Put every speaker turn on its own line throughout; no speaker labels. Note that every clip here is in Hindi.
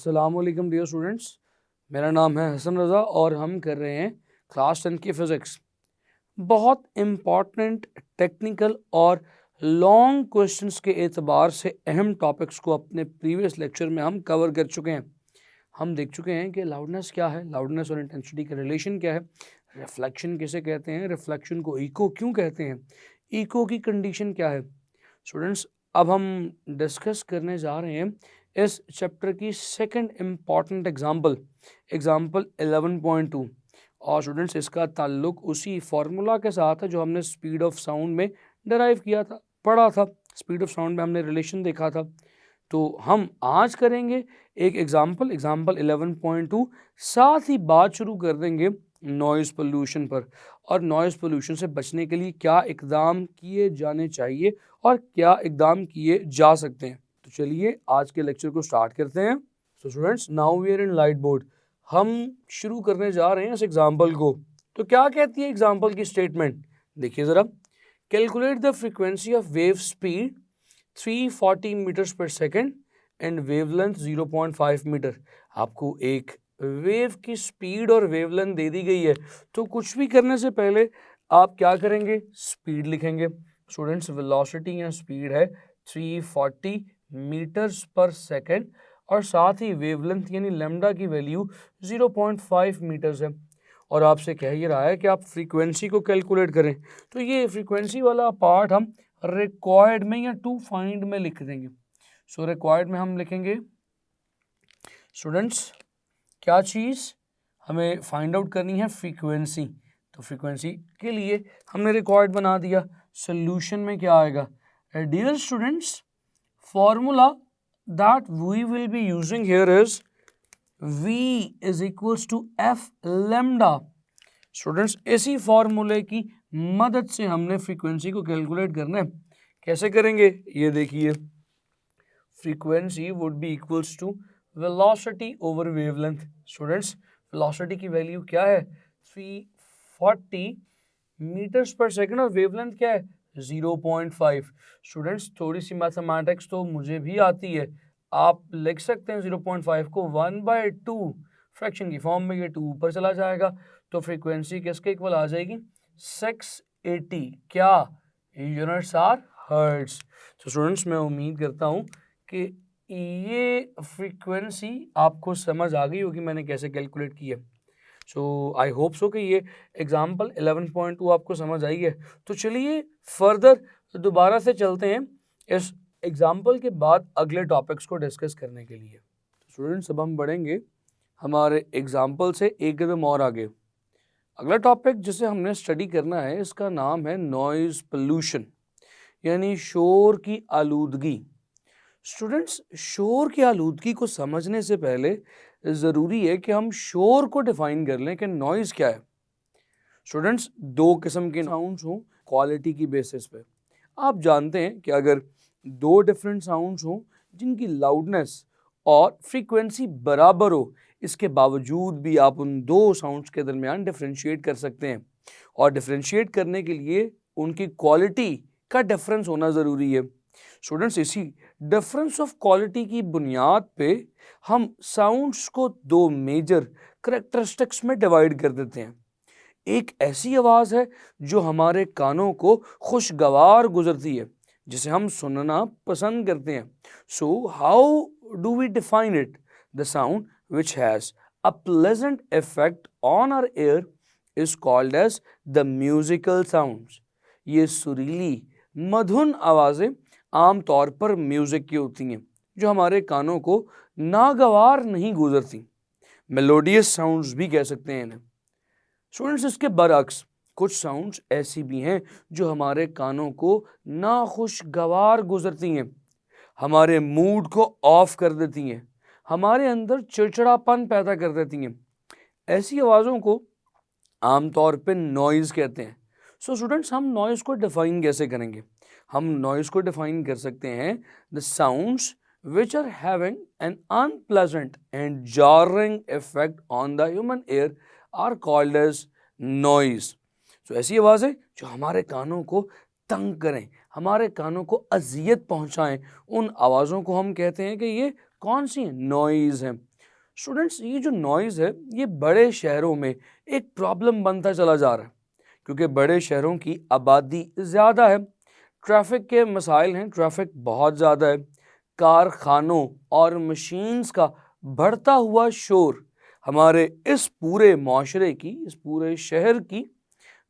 अस्सलाम वालेकुम डियर स्टूडेंट्स, मेरा नाम है हसन रज़ा और हम कर रहे हैं क्लास 10 की फ़िज़िक्स। बहुत इम्पॉर्टेंट टेक्निकल और लॉन्ग क्वेश्चंस के एतबार से अहम टॉपिक्स को अपने प्रीवियस लेक्चर में हम कवर कर चुके हैं। हम देख चुके हैं कि लाउडनेस क्या है, लाउडनेस और इंटेंसिटी का रिलेशन क्या है, रिफ्लेक्शन किसे कहते हैं, रिफ्लेक्शन को इको क्यों कहते हैं, इको की कंडीशन क्या है। स्टूडेंट्स, अब हम डिस्कस करने जा रहे हैं इस चैप्टर की सेकंड इम्पॉर्टेंट एग्जांपल 11.2। और स्टूडेंट्स, इसका ताल्लुक उसी फार्मूला के साथ है जो हमने स्पीड ऑफ साउंड में डराइव किया था, पढ़ा था। स्पीड ऑफ साउंड में हमने रिलेशन देखा था। तो हम आज करेंगे एक एग्जाम्पल 11.2, साथ ही बात शुरू कर देंगे नॉइज़ पोल्यूशन पर और नॉइज़ पोल्यूशन से बचने के लिए क्या इकदाम किए जाने चाहिए और क्या इकदाम किए जा सकते हैं। तो चलिए आज के लेक्चर को स्टार्ट करते हैं। So students, now we are in light board. हम शुरू करने जा रहे हैं इस एग्जाम्पल को। तो क्या कहती है एग्जाम्पल की स्टेटमेंट, देखिए ज़रा। Calculate the frequency of wave speed 340 metres per second and wavelength 0.5 metre. आपको एक वेव की स्पीड और वेवलेंथ दे दी गई है, तो कुछ भी करने से पहले आप क्या करेंगे, स्पीड लिखेंगे। स्टूडेंट्स, वेलोसिटी या स्पीड है 340 मीटर्स पर सेकेंड और साथ ही वेवलेंथ यानी लैम्डा की वैल्यू 0.5 मीटर्स है। और आपसे कह ही रहा है कि आप फ्रीक्वेंसी को कैलकुलेट करें, तो ये फ्रीक्वेंसी वाला पार्ट हम रिक्वायर्ड में या टू फाइंड में लिख देंगे। सो रिक्वायर्ड में हम लिखेंगे स्टूडेंट्स क्या चीज़ हमें फाइंड आउट करनी है, फ्रीक्वेंसी। तो फ्रीक्वेंसी के लिए हमने रिक्वायर्ड बना दिया। सोल्यूशन में क्या आएगा, dear students, formula that we will be using here is V is equals to F lambda। Students, इसी फॉर्मूले की मदद से हमने फ्रीक्वेंसी को कैलकुलेट करना है। कैसे करेंगे, ये देखिए। Frequency would be equals to velocity over wavelength. Students, velocity की वैल्यू क्या है, 340 मीटर्स पर सेकेंड और वेवलेंथ क्या है, 0.5। स्टूडेंट्स, थोड़ी सी मैथमेटिक्स तो मुझे भी आती है। आप लिख सकते हैं 0.5 को 1/2 फ्रैक्शन की फॉर्म में, ये 2 ऊपर चला जाएगा तो फ्रीक्वेंसी किसके इक्वल आ जाएगी, 680। क्या यूनिट्स आर हर्ट्ज। तो स्टूडेंट्स, मैं उम्मीद करता हूँ कि ये फ्रीक्वेंसी आपको समझ आ गई होगी मैंने कैसे कैलकुलेट की है। सो आई होप सो कि ये एग्जाम्पल 11.2 आपको समझ आई है। तो चलिए फर्दर दोबारा से चलते हैं इस एग्जाम्पल के बाद अगले टॉपिक्स को डिस्कस करने के लिए। स्टूडेंट्स, अब हम बढ़ेंगे हमारे एग्जाम्पल से एक कदम और आगे। अगला टॉपिक जिसे हमने स्टडी करना है, इसका नाम है नॉइज़ पोल्यूशन यानी शोर की आलूदगी। स्टूडेंट्स, शोर की आलूदगी को समझने से पहले ज़रूरी है कि हम शोर को डिफाइन कर लें कि नॉइज़ क्या है। स्टूडेंट्स, दो किस्म के साउंड्स हों क्वालिटी की बेसिस पे। आप जानते हैं कि अगर दो डिफरेंट साउंड्स हों जिनकी लाउडनेस और फ्रीक्वेंसी बराबर हो, इसके बावजूद भी आप उन दो साउंड्स के दरमियान डिफरेंशिएट कर सकते हैं। और डिफरेंशिएट करने के लिए उनकी क्वालिटी का डिफरेंस होना ज़रूरी है। स्टूडेंट्स, इसी डिफरेंस ऑफ क्वालिटी की बुनियाद पे हम साउंड्स को दो मेजर करेक्टरिस्टिक्स में डिवाइड कर देते हैं। एक ऐसी आवाज़ है जो हमारे कानों को खुशगवार गुजरती है, जिसे हम सुनना पसंद करते हैं। So how do we define it, the sound which has a pleasant effect on our ear is called as the musical sounds. ये सुरीली मधुन आवाज़ें आमतौर पर म्यूजिक की होती हैं जो हमारे कानों को नागवार नहीं गुजरती। मेलोडियस साउंड्स भी कह सकते हैं इन्हें। स्टूडेंट्स, इसके बरअक्स कुछ साउंड्स ऐसी भी हैं जो हमारे कानों को नाखुशगवार गुजरती हैं, हमारे मूड को ऑफ कर देती हैं, हमारे अंदर चिड़चिड़ापन पैदा कर देती हैं। ऐसी आवाज़ों को आमतौर पे नॉइज़ कहते हैं। सो स्टूडेंट्स, हम नॉइज़ को डिफाइन कैसे करेंगे, हम नॉइज़ को डिफाइन कर सकते हैं the sounds which are having an unpleasant and jarring effect on the human ear are called as noise। so ऐसी आवाज़ें जो हमारे कानों को तंग करें, हमारे कानों को अजियत पहुंचाएं, उन आवाज़ों को हम कहते हैं कि ये कौन सी नॉइज़ हैं। स्टूडेंट्स ये जो नॉइज़ है ये बड़े शहरों में एक प्रॉब्लम बनता चला जा रहा है, क्योंकि बड़े शहरों की आबादी ज़्यादा है, ट्रैफिक के मसाइल हैं, ट्रैफिक बहुत ज़्यादा है, कारखानों और मशीन्स का बढ़ता हुआ शोर हमारे इस पूरे माशरे की, इस पूरे शहर की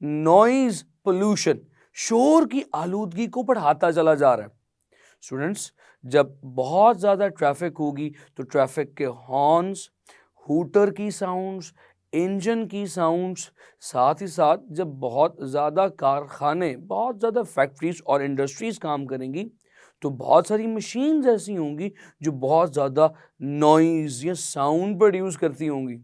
नॉइज़ पोल्यूशन, शोर की आलूदगी को बढ़ाता चला जा रहा है। स्टूडेंट्स जब बहुत ज़्यादा ट्रैफिक होगी तो ट्रैफिक के हॉर्न्स, हूटर की साउंड्स, इंजन की साउंड्स, साथ ही साथ जब बहुत ज़्यादा कारखाने, बहुत ज़्यादा फैक्ट्रीज और इंडस्ट्रीज काम करेंगी तो बहुत सारी मशीन्स ऐसी होंगी जो बहुत ज़्यादा नॉइज़ या साउंड प्रोड्यूस करती होंगी,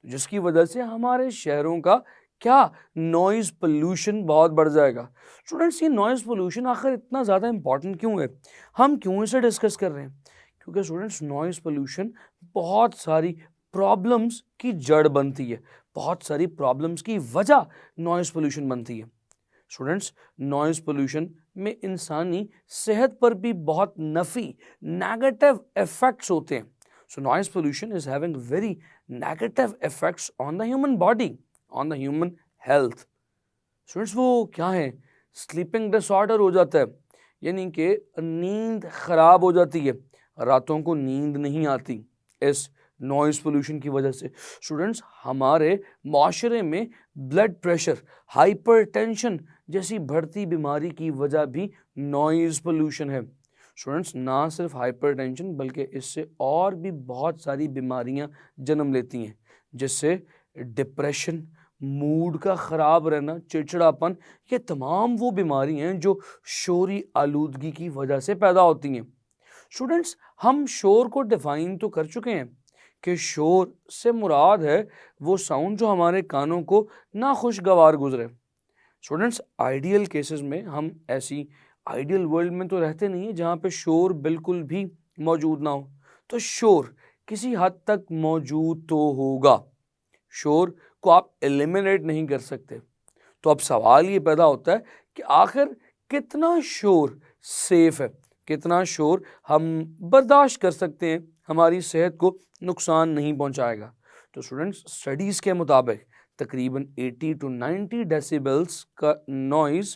जिसकी वजह से हमारे शहरों का क्या नॉइज़ पोल्यूशन बहुत बढ़ जाएगा। स्टूडेंट्स ये नॉइज़ पोल्यूशन आखिर इतना ज़्यादा इंपॉर्टेंट क्यों है, हम क्यों इसे डिस्कस कर रहे हैं? क्योंकि स्टूडेंट्स नॉइज़ पोल्यूशन बहुत सारी प्रॉब्लम्स की जड़ बनती है, बहुत सारी प्रॉब्लम्स की वजह नॉइज़ पोल्यूशन बनती है। स्टूडेंट्स नॉइज़ पोल्यूशन में इंसानी सेहत पर भी बहुत नफ़ी नेगेटिव इफ़ेक्ट्स होते हैं। So noise pollution is having very negative effects on the human body, on the human health. Students वो क्या है, स्लीपिंग डिसऑर्डर हो जाता है, यानी कि नींद खराब हो जाती है, रातों को नींद नहीं आती इस नॉइज़ पोल्यूशन की वजह से। स्टूडेंट्स हमारे माशरे में ब्लड प्रेशर, हाइपरटेंशन जैसी बढ़ती बीमारी की वजह भी नॉइज़ पोल्यूशन है। स्टूडेंट्स ना सिर्फ हाइपरटेंशन बल्कि इससे और भी बहुत सारी बीमारियां जन्म लेती हैं, जिससे डिप्रेशन, मूड का ख़राब रहना, चिड़चिड़ापन, ये तमाम वो बीमारियां हैं जो शोरी आलूदगी की वजह से पैदा होती हैं। स्टूडेंट्स हम शोर को डिफाइन तो कर चुके हैं कि शोर से मुराद है वो साउंड जो हमारे कानों को नाखुशगवार गुजरे। स्टूडेंट्स आइडियल केसेस में हम ऐसी आइडियल वर्ल्ड में तो रहते नहीं है जहाँ पे शोर बिल्कुल भी मौजूद ना हो, तो शोर किसी हद तक मौजूद तो होगा, शोर को आप एलिमिनेट नहीं कर सकते। तो अब सवाल ये पैदा होता है कि आखिर कितना शोर सेफ है, कितना शोर हम बर्दाश्त कर सकते हैं, हमारी सेहत को नुकसान नहीं पहुंचाएगा। तो स्टूडेंट्स स्टडीज़ के मुताबिक तकरीबन 80 to 90 डेसिबल्स का नॉइज़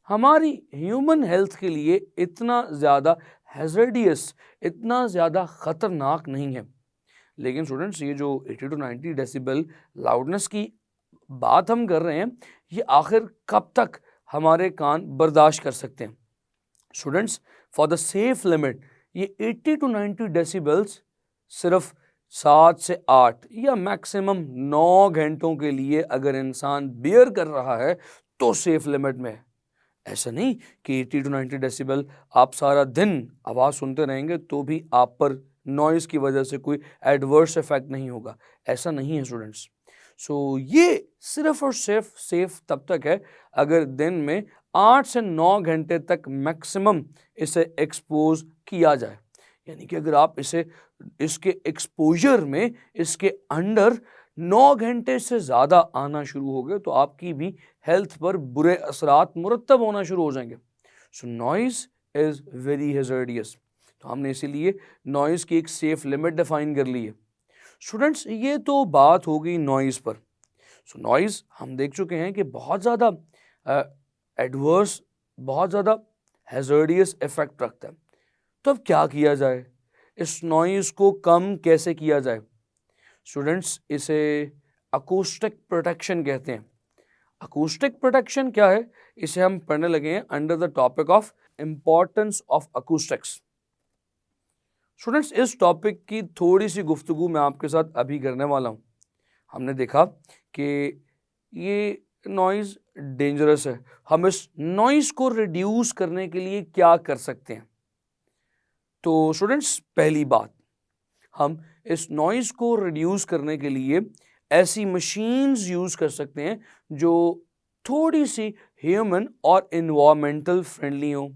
हमारी ह्यूमन हेल्थ के लिए इतना ज़्यादा हैज़र्डियस, इतना ज़्यादा ख़तरनाक नहीं है। लेकिन स्टूडेंट्स ये जो 80 to 90 डेसिबल लाउडनेस की बात हम कर रहे हैं, ये आखिर कब तक हमारे कान बर्दाश्त कर सकते हैं? Students for the safe limit ये 80 to 90 डेसिबल्स सिर्फ 7 से 8 या मैक्सिमम 9 घंटों के लिए अगर इंसान बियर कर रहा है तो सेफ लिमिट में है। ऐसा नहीं कि 80 to 90 डेसिबल आप सारा दिन आवाज़ सुनते रहेंगे तो भी आप पर नॉइज़ की वजह से कोई एडवर्स इफेक्ट नहीं होगा, ऐसा नहीं है स्टूडेंट्स। सो ये सिर्फ और सिर्फ सेफ तब तक है अगर दिन में 8 से 9 घंटे तक मैक्सिमम इसे एक्सपोज किया जाए, यानी कि अगर आप इसे इसके एक्सपोजर में इसके अंडर 9 घंटे से ज़्यादा आना शुरू हो गए तो आपकी भी हेल्थ पर बुरे असरात मुरतब होना शुरू हो जाएंगे। सो नॉइज़ इज़ वेरी हैज़र्डियस, तो हमने इसीलिए नॉइज़ की एक सेफ लिमिट डिफाइन कर ली है। स्टूडेंट्स ये तो बात हो गई नॉइज़ पर। सो नॉइज़ हम देख चुके हैं कि बहुत ज़्यादा एडवर्स, बहुत ज़्यादा हैज़र्डियस इफेक्ट रखता है। तो अब क्या किया जाए, इस नॉइज़ को कम कैसे किया जाए? स्टूडेंट्स इसे अकूस्टिक प्रोटेक्शन कहते हैं। अकूस्टिक प्रोटेक्शन क्या है, इसे हम पढ़ने लगे हैं under the topic of importance of acoustics. Students इस टॉपिक की थोड़ी सी गुफ्तगू मैं आपके साथ अभी करने वाला हूँ। हमने देखा कि ये नॉइज़ डेंजरस है, हम इस नॉइज़ को रिड्यूस करने के लिए क्या कर सकते हैं? तो स्टूडेंट्स पहली बात, हम इस नॉइज़ को रिड्यूस करने के लिए ऐसी मशीन्स यूज़ कर सकते हैं जो थोड़ी सी ह्यूमन और इन्वायरमेंटल फ्रेंडली हो।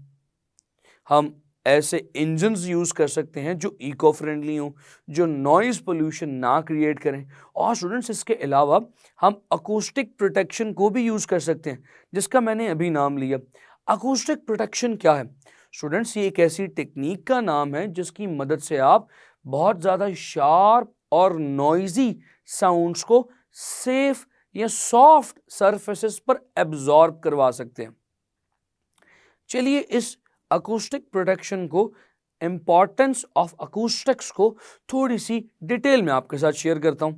हम ऐसे इंजन्स यूज़ कर सकते हैं जो इको फ्रेंडली हों, जो नॉइज़ पोल्यूशन ना क्रिएट करें। और स्टूडेंट्स इसके अलावा हम अकूस्टिक प्रोटेक्शन को भी यूज़ कर सकते हैं, जिसका मैंने अभी नाम लिया। अकूस्टिक प्रोटेक्शन क्या है? स्टूडेंट्स ये एक ऐसी टेक्निक का नाम है जिसकी मदद से आप बहुत ज़्यादा शार्प और नॉइजी साउंड्स को सेफ या सॉफ्ट सरफेसेस पर एब्जॉर्ब करवा सकते हैं। चलिए इस अकूस्टिक प्रोटेक्शन को, इंपॉर्टेंस ऑफ अकूस्टिक्स को थोड़ी सी डिटेल में आपके साथ शेयर करता हूं।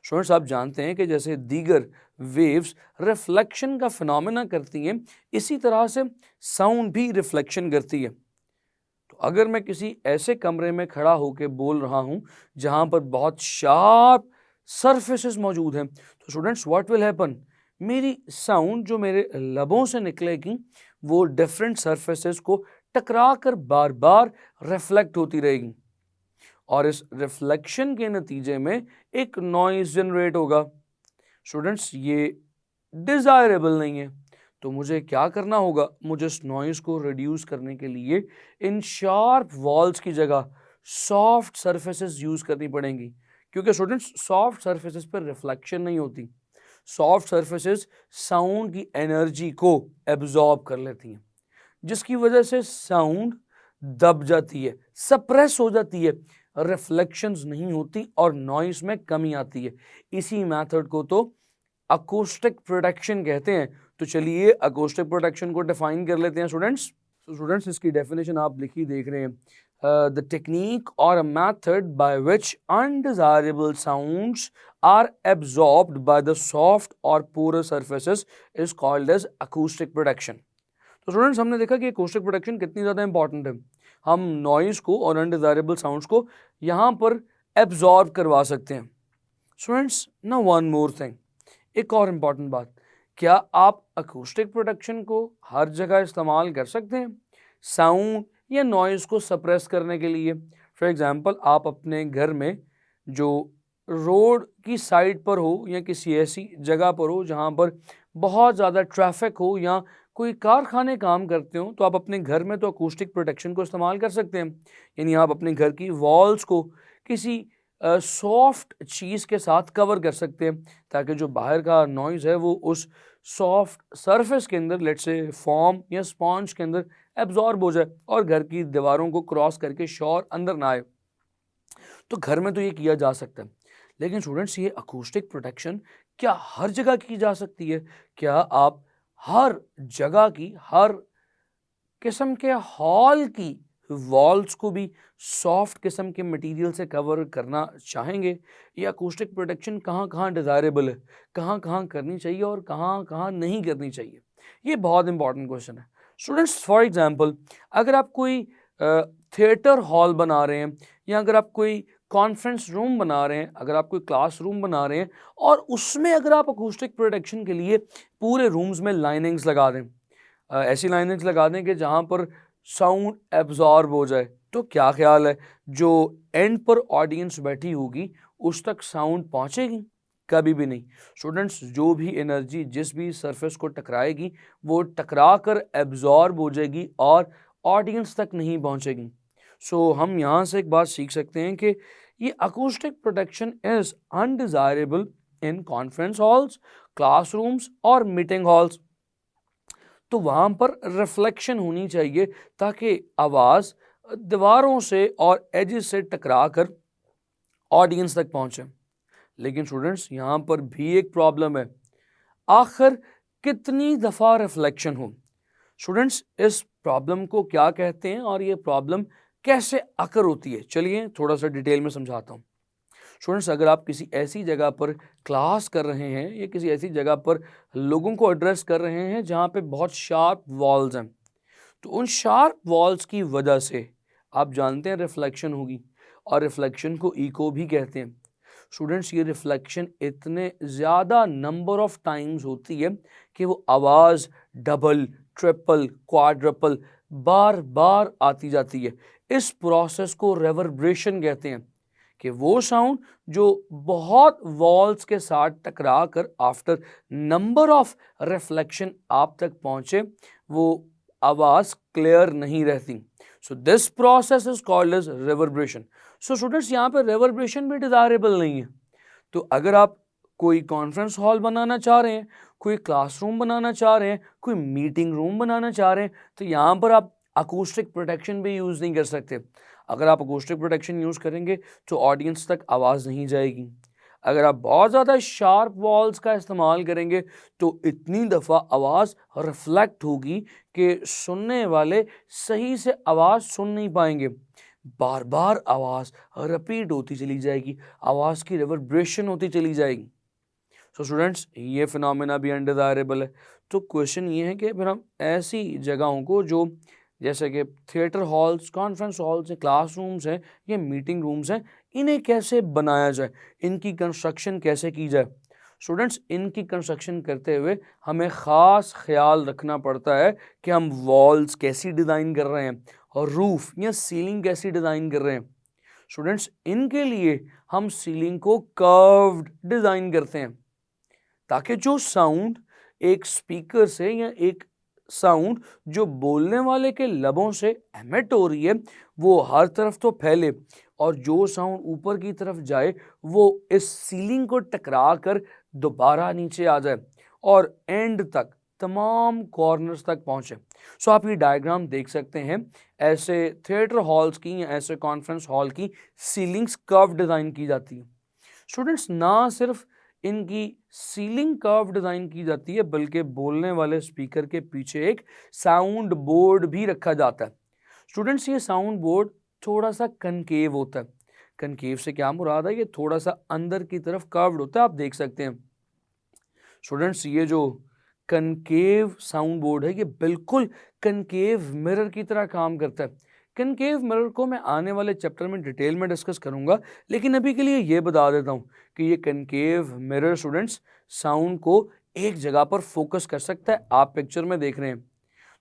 स्टूडेंट्स, आप जानते हैं कि जैसे दीगर वेव्स रिफ्लेक्शन का फिनोमेना करती हैं, इसी तरह से साउंड भी रिफ्लेक्शन करती है। तो अगर मैं किसी ऐसे कमरे में खड़ा होकर बोल रहा हूं जहां पर बहुत शार्प सरफेसेस मौजूद हैं, तो स्टूडेंट्स व्हाट विल हैपन, मेरी साउंड जो मेरे लबों से निकलेगी वो डिफरेंट सरफेसेस को टकरा कर बार बार रिफ्लेक्ट होती रहेगी और इस रिफ्लेक्शन के नतीजे में एक नॉइज जनरेट होगा। स्टूडेंट्स, ये डिजायरेबल नहीं है, तो मुझे क्या करना होगा, मुझे इस नॉइज को रिड्यूस करने के लिए इन शार्प वॉल्स की जगह सॉफ्ट सरफेसेस यूज करनी पड़ेंगी, क्योंकि स्टूडेंट्स सॉफ्ट सरफेसेस पर रिफ्लेक्शन नहीं होती। सॉफ्ट सरफेसेस साउंड की एनर्जी को एब्जॉर्ब कर लेती हैं, जिसकी वजह से साउंड दब जाती है, सप्रेस हो जाती है, रिफ्लेक्शंस नहीं होती और नॉइस में कमी आती है। इसी मेथड को तो अकॉस्टिक प्रोटेक्शन कहते हैं। तो चलिए अकॉस्टिक प्रोटेक्शन को डिफाइन कर लेते हैं स्टूडेंट्स। तो स्टूडेंट्स, इसकी डेफिनेशन आप लिखी देख रहे हैं, the technique or a method by which undesirable sounds are absorbed by the soft or porous surfaces is called as acoustic protection। तो स्टूडेंट्स, हमने देखा कि acoustic protection कितनी ज़्यादा इंपॉर्टेंट है। हम नॉइज को और अनडिजायरेबल साउंड्स को यहाँ पर एब्जॉर्ब करवा सकते हैं। स्टूडेंट्स, ना वन मोर थिंग, एक और इम्पॉर्टेंट बात, क्या आप acoustic protection को हर जगह इस्तेमाल कर सकते हैं साउंड या नॉइज़ को सप्रेस करने के लिए? फॉर एग्जांपल, आप अपने घर में जो रोड की साइड पर हो या किसी ऐसी जगह पर हो जहां पर बहुत ज़्यादा ट्रैफिक हो या कोई कारखाने काम करते हो, तो आप अपने घर में तो अकूस्टिक प्रोटेक्शन को इस्तेमाल कर सकते हैं। यानी आप अपने घर की वॉल्स को किसी सॉफ्ट चीज़ के साथ कवर कर सकते हैं, ताकि जो बाहर का नॉइज़ है वो उस सॉफ्ट सरफेस के अंदर, लेट्स से फॉर्म या स्पॉन्ज के अंदर एब्जॉर्ब हो जाए और घर की दीवारों को क्रॉस करके शोर अंदर ना आए। तो घर में तो ये किया जा सकता है, लेकिन स्टूडेंट्स, ये अकूस्टिक प्रोटेक्शन क्या हर जगह की जा सकती है? क्या आप हर जगह की, हर किस्म के हॉल की वॉल्स को भी सॉफ्ट किस्म के मटेरियल से कवर करना चाहेंगे? या अकूस्टिक प्रोटेक्शन कहाँ कहाँ डिज़ायरेबल है, कहाँ कहाँ करनी चाहिए और कहाँ कहाँ नहीं करनी चाहिए? ये बहुत इंपॉर्टेंट क्वेश्चन है स्टूडेंट्स। फॉर एग्जांपल, अगर आप कोई थिएटर हॉल बना रहे हैं या अगर आप कोई कॉन्फ्रेंस रूम बना रहे हैं, अगर आप कोई क्लास रूम बना रहे हैं और उसमें अगर आप अकूस्टिक प्रोटेक्शन के लिए पूरे रूम्स में लाइनिंग्स लगा दें, ऐसी लाइनिंग्स लगा दें कि जहाँ पर साउंड एब्जॉर्ब हो जाए, तो क्या ख्याल है, जो एंड पर ऑडियंस बैठी होगी उस तक साउंड पहुँचेगी? कभी भी नहीं। स्टूडेंट्स, जो भी एनर्जी जिस भी सरफेस को टकराएगी वो टकरा कर एब्जॉर्ब हो जाएगी और ऑडियंस तक नहीं पहुँचेगी। सो हम यहाँ से एक बात सीख सकते हैं कि ये acoustic protection is undesirable in conference halls, classrooms और मीटिंग हॉल्स। तो वहाँ पर रिफ्लेक्शन होनी चाहिए ताकि आवाज़ दीवारों से और एजेस से टकरा कर ऑडियंस तक पहुँचे। लेकिन स्टूडेंट्स, यहाँ पर भी एक प्रॉब्लम है, आखिर कितनी दफ़ा रिफ्लेक्शन हो? स्टूडेंट्स, इस प्रॉब्लम को क्या कहते हैं और ये प्रॉब्लम कैसे अकर होती है, चलिए थोड़ा सा डिटेल में समझाता हूँ। स्टूडेंट्स, अगर आप किसी ऐसी जगह पर क्लास कर रहे हैं या किसी ऐसी जगह पर लोगों को एड्रेस कर रहे हैं जहाँ पे बहुत शार्प वॉल्स हैं, तो उन शार्प वॉल्स की वजह से आप जानते हैं रिफ्लेक्शन होगी और रिफ्लेक्शन को इको भी कहते हैं। स्टूडेंट्स, ये रिफ्लेक्शन इतने ज़्यादा नंबर ऑफ टाइम्स होती है कि वो आवाज़ डबल, ट्रिपल, क्वाड्रपल बार बार आती जाती है। इस प्रोसेस को रेवर्ब्रेशन कहते हैं कि वो साउंड जो बहुत वॉल्स के साथ टकरा कर आफ्टर नंबर ऑफ रिफ्लेक्शन आप तक पहुँचे, वो आवाज़ क्लियर नहीं रहती। So this process is called as reverberation. So students, यहाँ पे रेवर्ब्रेशन भी डिज़ायरेबल नहीं है। तो अगर आप कोई कॉन्फ्रेंस हॉल बनाना चाह रहे हैं, कोई क्लासरूम बनाना चाह रहे हैं, कोई मीटिंग रूम बनाना चाह रहे हैं, तो यहाँ पर आप अकूस्टिक प्रोटेक्शन भी यूज़ नहीं कर सकते। अगर आप अकॉस्टिक प्रोटेक्शन यूज़ करेंगे तो ऑडियंस तक आवाज़ नहीं जाएगी। अगर आप बहुत ज़्यादा शार्प वॉल्स का इस्तेमाल करेंगे तो इतनी दफ़ा आवाज़ रिफ्लेक्ट होगी कि सुनने वाले सही से आवाज़ सुन नहीं पाएंगे। बार बार आवाज़ रिपीट होती चली जाएगी, आवाज़ की रिवर्ब्रेशन होती चली जाएगी। सो स्टूडेंट्स, ये फिनोमेना भी अनडिज़ायरेबल है। तो क्वेश्चन ये है कि फिर हम ऐसी जगहों को जो जैसे कि थिएटर हॉल्स, कॉन्फ्रेंस हॉल्स हैं, क्लासरूम्स हैं, ये मीटिंग रूम्स हैं, इन्हें कैसे बनाया जाए, इनकी कंस्ट्रक्शन कैसे की जाए। स्टूडेंट्स, इनकी कंस्ट्रक्शन करते हुए हमें ख़ास ख्याल रखना पड़ता है कि हम वॉल्स कैसी डिज़ाइन कर रहे हैं और रूफ़ या सीलिंग कैसी डिज़ाइन कर रहे हैं। स्टूडेंट्स, इनके लिए हम सीलिंग को कर्व्ड डिज़ाइन करते हैं ताकि जो साउंड एक स्पीकर से या एक साउंड जो बोलने वाले के लबों से एमिट हो रही है वो हर तरफ तो फैले और जो साउंड ऊपर की तरफ जाए वो इस सीलिंग को टकरा कर दोबारा नीचे आ जाए और एंड तक तमाम कॉर्नर्स तक पहुंचे। सो आप ये डायग्राम देख सकते हैं, ऐसे थिएटर हॉल्स की या ऐसे कॉन्फ्रेंस हॉल की सीलिंग्स कर्व डिज़ाइन की जाती है। स्टूडेंट्स, ना सिर्फ इनकी सीलिंग कर्व डिज़ाइन की जाती है बल्कि बोलने वाले स्पीकर के पीछे एक साउंड बोर्ड भी रखा जाता है। स्टूडेंट्स, ये साउंड बोर्ड थोड़ा सा कनकेव होता है। कनकेव से क्या मुराद है, ये थोड़ा सा अंदर की तरफ कर्व्ड होता है, आप देख सकते हैं। स्टूडेंट्स, ये जो कनकेव साउंड बोर्ड है ये बिल्कुल कनकेव मिरर की तरह काम करता है। कनकेव मिरर को मैं आने वाले चैप्टर में डिटेल में डिस्कस करूंगा, लेकिन अभी के लिए ये बता देता हूँ कि ये कनकेव मिरर स्टूडेंट्स साउंड को एक जगह पर फोकस कर सकता है। आप पिक्चर में देख रहे हैं।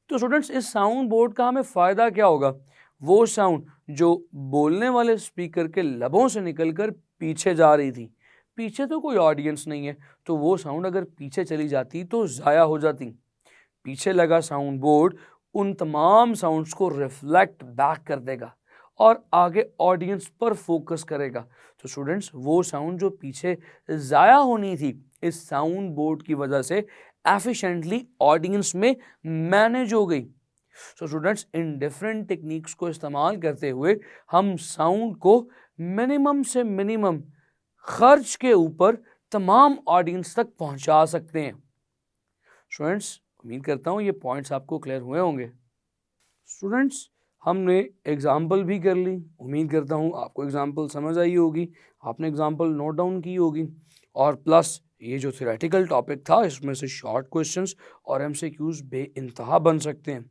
तो स्टूडेंट्स, इस साउंड बोर्ड का हमें फ़ायदा क्या होगा, वो साउंड जो बोलने वाले स्पीकर के लबों से निकलकर पीछे जा रही थी, पीछे तो कोई ऑडियंस नहीं है, तो वो साउंड अगर पीछे चली जाती तो ज़ाया हो जाती। पीछे लगा साउंड बोर्ड उन तमाम साउंड्स को रिफ्लेक्ट बैक कर देगा और आगे ऑडियंस पर फोकस करेगा। तो स्टूडेंट्स, वो साउंड जो पीछे ज़ाया होनी थी इस साउंड बोर्ड की वजह से एफिशिएंटली ऑडियंस में मैनेज हो गई। So students, in different techniques को इस्तेमाल करते हुए हम साउंड को मिनिमम से मिनिमम खर्च के ऊपर तमाम ऑडियंस तक पहुंचा सकते हैं। स्टूडेंट्स, उम्मीद करता हूँ ये पॉइंट्स आपको क्लियर हुए होंगे। स्टूडेंट्स, हमने एग्जाम्पल भी कर ली, उम्मीद करता हूँ आपको एग्जाम्पल समझ आई होगी, आपने एग्जाम्पल नोट डाउन की होगी और प्लस ये जो थ्योरेटिकल टॉपिक था इसमें से शॉर्ट क्वेश्चंस और एमसीक्यूज बेइंतहा बन सकते हैं।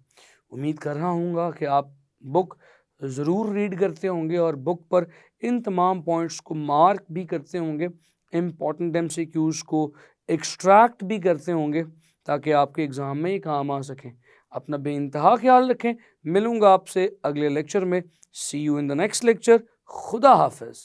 उम्मीद कर रहा हूँ कि आप बुक ज़रूर रीड करते होंगे और बुक पर इन तमाम पॉइंट्स को मार्क भी करते होंगे, इम्पॉर्टेंट एमसीक्यूज को एक्सट्रैक्ट भी करते होंगे ताकि आपके एग्ज़ाम में ये काम आ सकें। अपना बेइंतहा ख्याल रखें। मिलूंगा आपसे अगले लेक्चर में। See you in the next lecture. खुदा हाफिज़।